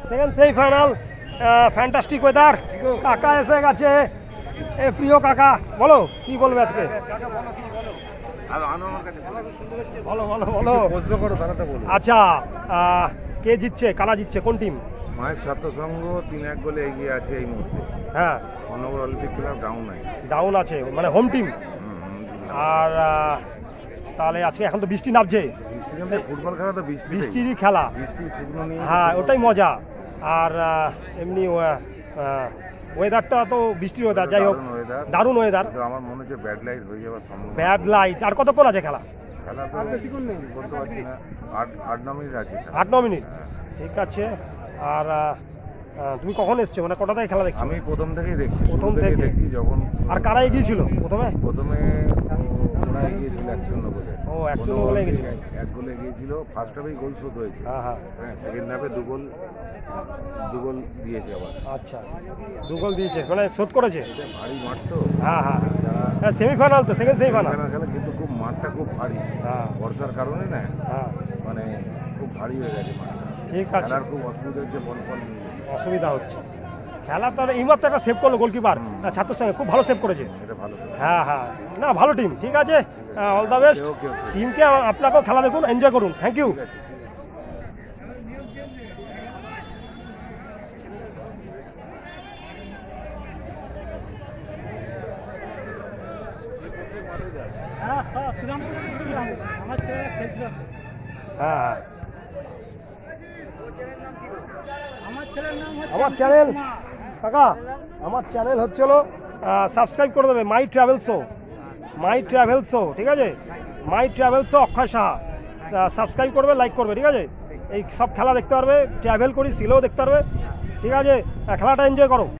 Second semifinal, fantastic weather. কাকা এসে গেছে, এ প্রিয় কাকা, বলো কি বলবে আজকে? বলো বলো বলো। আচ্ছা, কে জিতছে, কারা জিতছে, কোন টিম? মায়ের ছাত্র সংঘ 3-1 গোলে এগিয়ে আছে এই মুহূর্তে। হ্যাঁ, অনবর অলিম্পিক ক্লাব ডাউন আছে, মানে হোম টিম। আর তাহলে আজকে এখন তো বৃষ্টি নামছে, ফুটবল খেলা তো বৃষ্টিরই খেলা। হ্যাঁ, ওটাই মজা। আর এমনি ওয়েদারটা তো বৃষ্টির ওয়েদার, যাই হোক দারুণ ওয়েদার। আমার মনে হচ্ছে ব্যাড লাইট হয়ে যাওয়ার সম্ভাবনা। Bad light. আর কতক্ষণ আছে খেলা? খেলা তো আর বেশিক্ষণ নেই, বলতে পারছি না। 8-9 মিনিট আছে। 8-9 মিনিট, ঠিক আছে। আর তুমি কখন এসছো, মানে কটা থেকে খেলা দেখছো? আমি প্রথম থেকেই দেখছি, প্রথম থেকে দেখছি যখন। আর কারা এগিয়েছিল প্রথমে? ওরা এগিয়েছিল 1-0 গোলে। ও 1-0 গোলে এগিয়েছিল, 1 গোলে এগিয়েছিল। ফার্স্ট হাফেই গোল শোধ হয়েছে। হ্যাঁ হ্যাঁ। সেকেন্ড হাফে 2 গোল দিয়েছে আবার। আচ্ছা, 2 গোল দিয়েছে, মানে শোধ করেছে। ভারী মাঠ তো। হ্যাঁ হ্যাঁ, সেমিফাইনাল তো, সেকেন্ড সেমিফাইনাল খেলা, কিন্তু খুব মাঠটা খুব ভারী। হ্যাঁ, বর্ষার কারণে না, হ্যাঁ, মানে খুব ভারী হয়ে গেছে মাঠটা। ঠিক আছে, খেলার খুব অসুবিধা হচ্ছে, বল অসুবিধা হচ্ছে। খেলা তাহলে এইমাত্র একটা সেভ করলো গোলকিপার, ছাত্রের সঙ্গে খুব ভালো সেভ করেছে। এটা ভালো। হ্যাঁ হ্যাঁ, না ভালো টিম, ঠিক আছে, অল দ্য বেস্ট টিমকে। আপনাকেও খেলা দেখুন, এনজয় করুন, থ্যাংক ইউ। হ্যাঁ হ্যাঁ, আমার চ্যানেল কাকা, আমার চ্যানেল হচ্ছিল, সাবস্ক্রাইব করে দেবে, মাই ট্রাভেল শো, ঠিক আছে, মাই ট্রাভেল শো অক্ষয় সাহা। সাবস্ক্রাইব করবে, লাইক করবে, ঠিক আছে। এই সব খেলা দেখতে পারবে, ট্রাভেল করি, সিলেও দেখতে পারবে, ঠিক আছে। খেলাটা এনজয় করো।